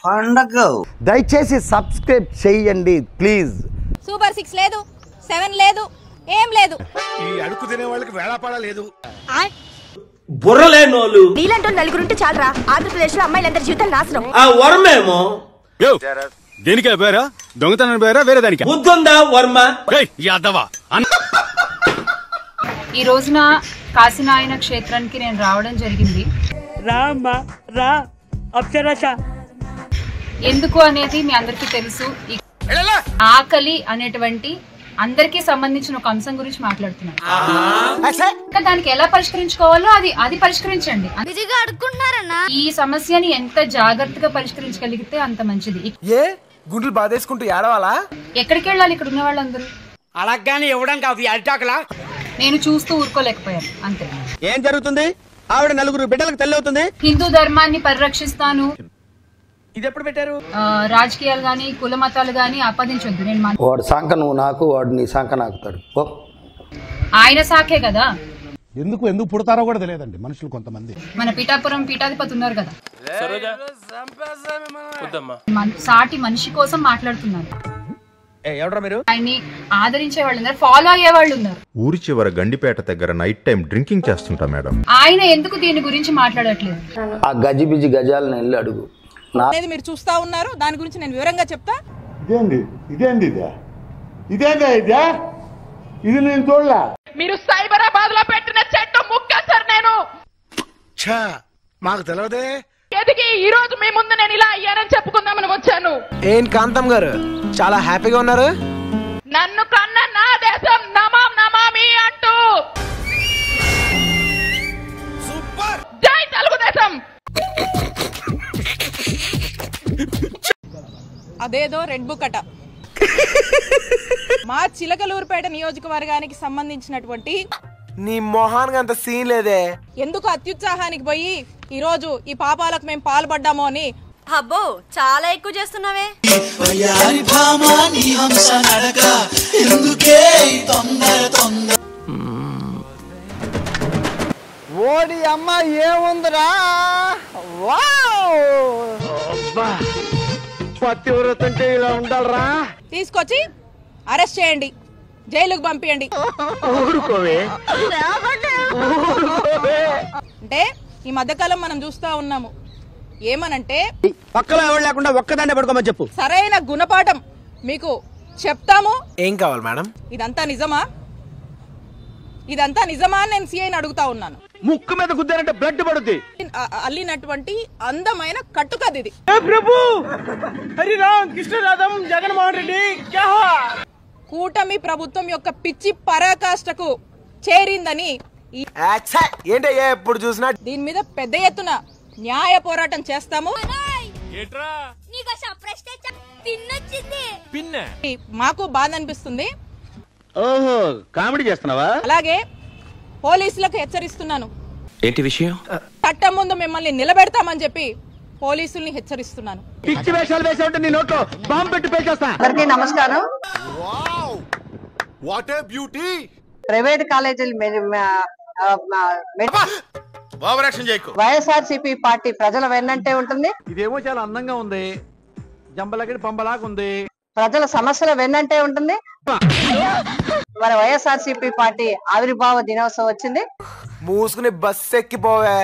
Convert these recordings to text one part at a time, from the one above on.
పండగ. దయచేసి సబ్స్క్రైబ్ చేయండి ప్లీజ్. సూపర్ 6 లేదు, 7 లేదు, ఏం లేదు. ఈ అడుగు తినే వాళ్ళకి వేళాపాడా లేదు. బుర్రలేనోళ్ళు నీలంటో నలుగురుంటే చాలరా ఆంధ్రప్రదేశ్ లో అమ్మాయిలందరి జీవితాలు నాశనం. ఆ వర్మేమో దేనికే పేరా? దొంగతనం పేరా వేరే దానికి? బుద్ధుందా వర్మ? యాదవా ఈ రోజున కాశీనాయన క్షేత్రానికి నేను రావడం జరిగింది. ఎందుకు అనేది మీ అందరికీ తెలుసు. ఆకలి అనేటువంటి అందరికీ సంబంధించిన ఒక అంశం గురించి మాట్లాడుతున్నాను. దానికి ఎలా పరిష్కరించుకోవాలో అది పరిష్కరించండి. ఈ సమస్యని ఎంత జాగ్రత్తగా పరిష్కరించగలిగితే అంత మంచిది. గుండెలు బాధేసుకుంటూ ఏడవాలా? ఎక్కడికి వెళ్ళాలి ఇక్కడ ఉన్న వాళ్ళందరూ? అలాగానే ఇవ్వడం కాదు అరిటాకలా. నేను చూస్తూ ఊరుకోలేకపోయాను అంతే. ఏం జరుగుతుంది? ఆవిడ 4 బిడ్డలకు తల్లి అవుతుంది. హిందూ ధర్మాన్ని పరిరక్షిస్తాను. ఇది ఎప్పుడు పెట్టారు? రాజకీయాలు గాని కుల మతాలు గాని ఆపాదించొద్దు. నేను వాడు సంక నువ్వు నాకు, వాడు నీ సంక నాకుతాడు. ఆయన సాకే కదా. ఎందుకు పుడతారో కూడా తెలియదండి మనుషులు కొంతమంది. మన పిఠాపురం పీఠాధిపతి ఉన్నారు కదా, సాటి మనిషి కోసం మాట్లాడుతున్నాను. ఎవడ్రా మీరు? ఆయన్ని ఆదరించే వాళ్ళు ఉన్నారు, ఫాలో అయ్యే వాళ్ళు ఉన్నారు. ఊరి చివర గండిపేట దగ్గర నైట్ టైం డ్రింకింగ్ చేస్తుంటా మేడం. ఆయన ఎందుకు దీని గురించి మాట్లాడట్లేదు? ఆ గజిబిజి గజాలను వెళ్ళి అడుగు. మీరు చూస్తా ఉన్నారు, దాని గురించి నేను వివరంగా చెప్తా. ఇది నేను చూడలే. మీరు సైబరాబాద్ లో పెట్టిన చెట్టు ముక్క సార్. నేను మాకు తెలియదే. ఎదిగి ఈ రోజు మీ ముందు నేను ఇలా అయ్యానని చెప్పుకుందామని వచ్చాను. ఏం కాంతం గారు చాలా హ్యాపీగా ఉన్నారు? నన్ను కన్న నా దేశం నమాం నమామి అంటూ సూపర్ జై తెలుగుదేశం. అదేదో రెడ్ బుక్ అట. మా చిలకలూరుపేట నియోజకవర్గానికి సంబంధించినటువంటి నీ మొహానికి అంత సీన్ లేదే. ఎందుకు అత్యుత్సాహానికి పోయి ఈ రోజు ఈ పాపాలకు మేము పాల్పడ్డామో అని. అబ్బో చాలా ఎక్కువ చేస్తున్నావే. ఓడి అమ్మ ఏముందిరా, పతివ్రతంటే ఇలా ఉండాలరా. తీసుకొచ్చి అరెస్ట్ చేయండి, జైలుకు పంపించండి. అంటే ఈ మధ్యకాలం మనం చూస్తా ఉన్నాము ఏమనంటే పక్కలో ఎవరు లేకుండా ఒక్కదాన్నే పడుకోమని చెప్పు. సరైన గుణపాఠం మీకు చెప్తాము. ఏం కావాలి మేడం? ఇదంతా నిజమా? ఇదంతా నిజమా అని నేను సిఐని అడుగుతా ఉన్నాను. ముక్కు మీద గుద్దారంటే బ్లడ్ పడుద్ది. అల్లినటువంటి అందమైన కట్టుకది ఇది. ప్రభు హరిరామ్ కృష్ణరాధం జగన్మోహన్ రెడ్డి కూటమి ప్రభుత్వం యొక్క పిచ్చి పరాకాష్ఠకు చేరిందని ఏంటి ఎప్పుడు చూసినా దీని మీద పెద్ద ఎత్తున న్యాయ పోరాటం చేస్తాము. మాకు బాధ అనిపిస్తుంది. ఓహో కామెడీ చేస్తున్నావా? అలాగే పోలీసులకు హెచ్చరిస్తున్నాను. ఏంటి విషయం? చట్టం ముందు మిమ్మల్ని నిలబెడతామని చెప్పి పోలీసుల్ని హెచ్చరిస్తున్నాను. పిచ్చి వేషాలు వేసావుంటే నీ నోట్లో బాంబు పెట్టి పేల్చేస్తా. అందరికీ నమస్కారం. What a beauty. ప్రైవేట్ కాలేజీలు వైఎస్ఆర్సీపీ పార్టీ ప్రజల వెన్నంటే ఉంటుంది. ఇదేమో చాలా అందంగా ఉంది, జంబలగడి పంబలాగా ఉంది. ప్రజల సమస్యల వెన్నంటే ఉంటుంది. మన వైఎస్ఆర్సీపీ పార్టీ ఆవిర్భావ దినోత్సవం వచ్చింది. మూసుకుని బస్సు ఎక్కిపోవే.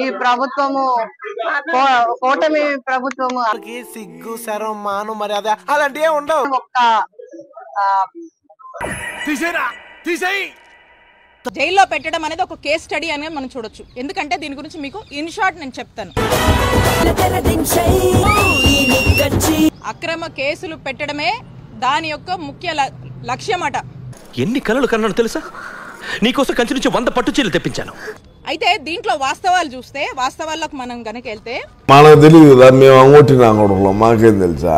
ఈ ప్రభుత్వము కూటమి ప్రభుత్వము సిగ్గు శరం మాను మర్యాద అలాంటివే ఉండవు. ఒక్క జైల్లో పెట్టడం అనేది ఒక కేస్ స్టడీ అనేది మనం చూడొచ్చు. ఎందుకంటే దీని గురించి మీకు ఇన్ షార్ట్ నేను చెప్తాను. అక్రమ కేసులు పెట్టడమే దాని యొక్క ముఖ్య లక్ష్యం అట. ఎన్ని కలలు కన్నాను తెలుసా? నీకోసం కంచి నుంచి 100 పట్టు చీరలు తెప్పించాను. అయితే దీంట్లో వాస్తవాలు చూస్తే, వాస్తవాలకు మనం గనక వెళ్తే మనకు తెలియదు కదా, మేము అంగొట్టిన మాకేం తెలుసా?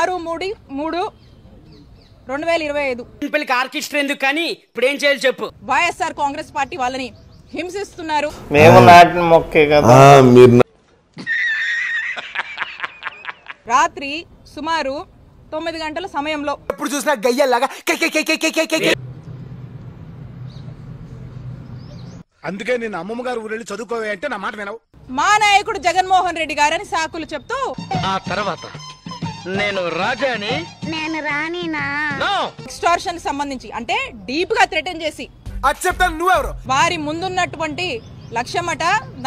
6/3/2025 ఆర్కెస్ట్రా ఎందుకు కానీ ఇప్పుడు ఏం చేయాలి చెప్పు. వైఎస్ఆర్ కాంగ్రెస్ పార్టీ వాళ్ళని హింసిస్తున్నారు. రాత్రి సుమారు 9 గంటల సమయంలో ఎప్పుడు చూసినా గయ్యలాగా అందుకే నేను అమ్మమ్మ గారు ఊరెళ్ళి చదువుకోవే అంటే నా మాట వినవు. మా నాయకుడు జగన్మోహన్ రెడ్డి గారని సాకులు చెప్తూ ఆ తర్వాత నేను రాజాని నేను రానినా ఎక్స్టార్షన్ సంబంధించి అంటే డీప్ గా థ్రెటన్ చేసి చెప్తాను నువ్వెవరు వారి ముందున్నటువంటి లక్ష్యమట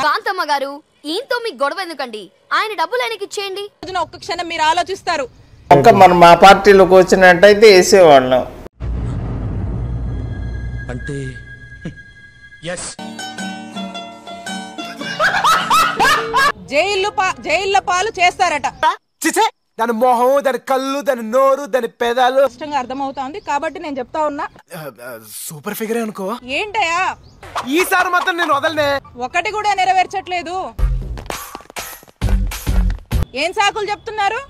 కాంతమ్మ గారు ఈయనతో మీకు గొడవ ఎందుకండి? ఆయన డబ్బులు ఆయనకి ఇచ్చేయండి. ఒక్క క్షణం మీరు ఆలోచిస్తారు. ఇంకా మనం మా పార్టీలోకి వచ్చినట్టయితే వేసేవాళ్ళం. అంటే జైళ్ళ పాలు చేస్తారట. దాని మొహం, దాని కళ్ళు, దాని నోరు, దాని పెదాలు స్పష్టంగా అర్థమవుతోంది కాబట్టి నేను చెప్తా ఉన్నా. సూపర్ ఫిగర్ అనుకో. ఏంటయ్యా ఈసారి మాత్రం నేను వదలనే. ఒకటి కూడా నెరవేర్చట్లేదు. ఏం సాకులు చెప్తున్నారు?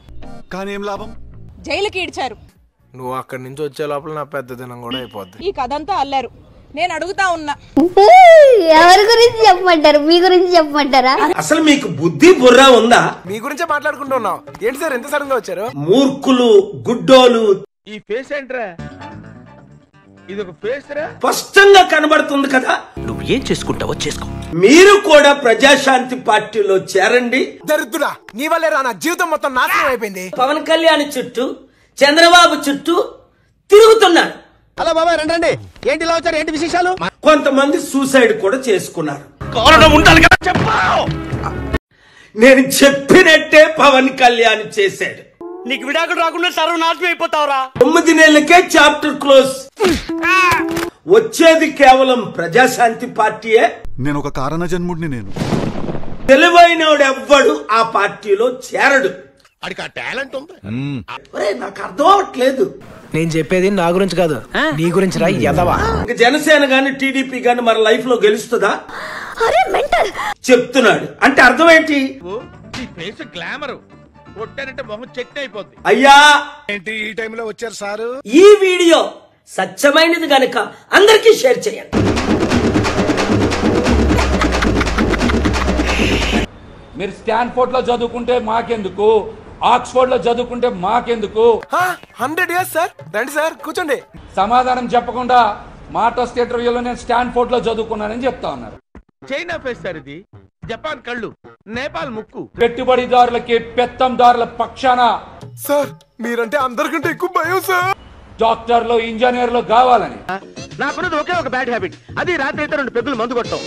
కానీ ఏం లాభం? జైలుకి ఇడ్చారు. నువ్వు అక్కడి నుంచి వచ్చే లోపల నా పెద్ద దినం కూడా అయిపోద్ది. ఈ కథంతా అల్లారు. నేను అడుగుతా ఉన్నా, ఎవరి గురించి చెప్పమంటారు? మీ గురించి చెప్పమంటారా? అసలు మీకు బుద్ధి బుర్ర ఉందా? మీ గురించే మాట్లాడుకుంటున్నావు. ఏంటి సార్ ఎంత సడన్ గా వచ్చారు? మూర్ఖులు, గుడ్డోలు. ఈ ఫేస్ ఏంట్రా? ఇది ఒక ఫేస్ రా. స్పష్టంగా కనబడుతుంది కదా. నువ్వు ఏం చేసుకుంటావో చేసుకో. మీరు కూడా ప్రజాశాంతి పార్టీలో చేరండి. దరిద్రుడా, నీ వల్లే రా నా జీవితం మొత్తం నాశనం అయిపోయింది. పవన్ కళ్యాణ్ చుట్టూ, చంద్రబాబు చుట్టూ తిరుగుతున్నారు. హలో బాబాయ్ రండి. ఏంటి ఇలా వచ్చారు? ఏంటి విశేషాలు? కొంతమంది సూసైడ్ కూడా చేసుకున్నారు. కారణం ఉండాలి కదా, చెప్పు. నేను చెప్పినట్టే పవన్ కళ్యాణ్ చేశాడు. నీకు విడాకులు రాకుండా సర్వనాశనం అయిపోతావురా. 9 నెలలకే చాప్టర్ క్లోజ్. వచ్చేది కేవలం ప్రజాశాంతి పార్టీయే. నేను ఒక కారణ జన్ముడిని. నేను తెలివైనోడు ఎవ్వడు ఆ పార్టీలో చేరడు. అడికి ఆ టాలెంట్ ఉంది. నాకు అర్థం అవట్లేదు. నేను చెప్పేది నా గురించి కాదు, నీ గురించి రా ఎదవా. ఇంకా జనసేన గాని టీడీపీ గాని మన లైఫ్ లో గెలుస్తుందా చెప్తున్నాడు. అంటే అర్థం ఏంటి? గ్లామర్ కొట్టానంటే మొహం చెక్ అయిపోద్ది. అయ్యా ఏంటి ఈ టైంలో వచ్చారు సారు? ఈ వీడియో సత్యమైనది గనుక అందరికీ షేర్ చేయండి. మీరు స్టాన్ఫోర్డ్ లో చదువుకుంటే మాకెందుకు, ఆక్స్ఫోర్డ్ లో చదువుకుంటే మాకెందుకు? 100 years సార్. రండి సార్ కూర్చోండి. సమాధానం చెప్పకుండా మాట వస్తే ఇంటర్వ్యూలో నేను స్టాన్ఫోర్డ్ లో చదువుకున్నానని చెప్తా ఉన్నారు. చైనా ఫేస్ సార్ ఇది, జపాన్ కళ్ళు, నేపాల్ ముక్కు. పెట్టుబడిదారులకి, పెత్తందారుల పక్షాన సార్ మీరంటే అందరికంటే ఎక్కువ భయం సార్. డాక్టర్లు, ఇంజనీర్లు కావాలని. నాకున్నది ఒకే ఒక బ్యాడ్ హ్యాబిట్, అది రాత్రి అయితే 2 పెగ్గులు మందు కొట్టం.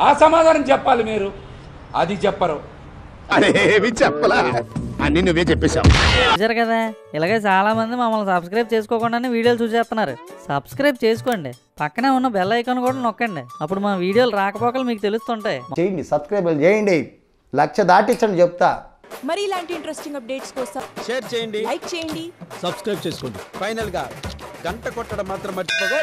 ఆ సమాధానం చెప్పాలి మీరు. అది చెప్పరు. అదేమి చెప్పలా, అన్ని నువ్వే చెప్పేశావు. చూసారు కదా, ఇలాగే చాలా మంది మమ్మల్ని సబ్స్క్రైబ్ చేసుకోకుండానే వీడియోలు చూసేస్తున్నారు. సబ్స్క్రైబ్ చేసుకోండి, పక్కనే ఉన్న బెల్ ఐకాన్ కూడా నొక్కండి. అప్పుడు మా వీడియోలు రాకపోకలు మీకు తెలుస్తుంటాయి. చేయండి, సబ్స్క్రైబ్ చేయండి. 1,00,000 దాటించండి చెప్తా. మరి ఇలాంటి ఇంట్రెస్టింగ్ అప్డేట్స్ కోసం షేర్ చేయండి, లైక్ చేయండి, సబ్స్క్రైబ్ చేసుకోండి. ఫైనల్ గా గంట కొట్టడం మాత్రం మర్చిపోగా.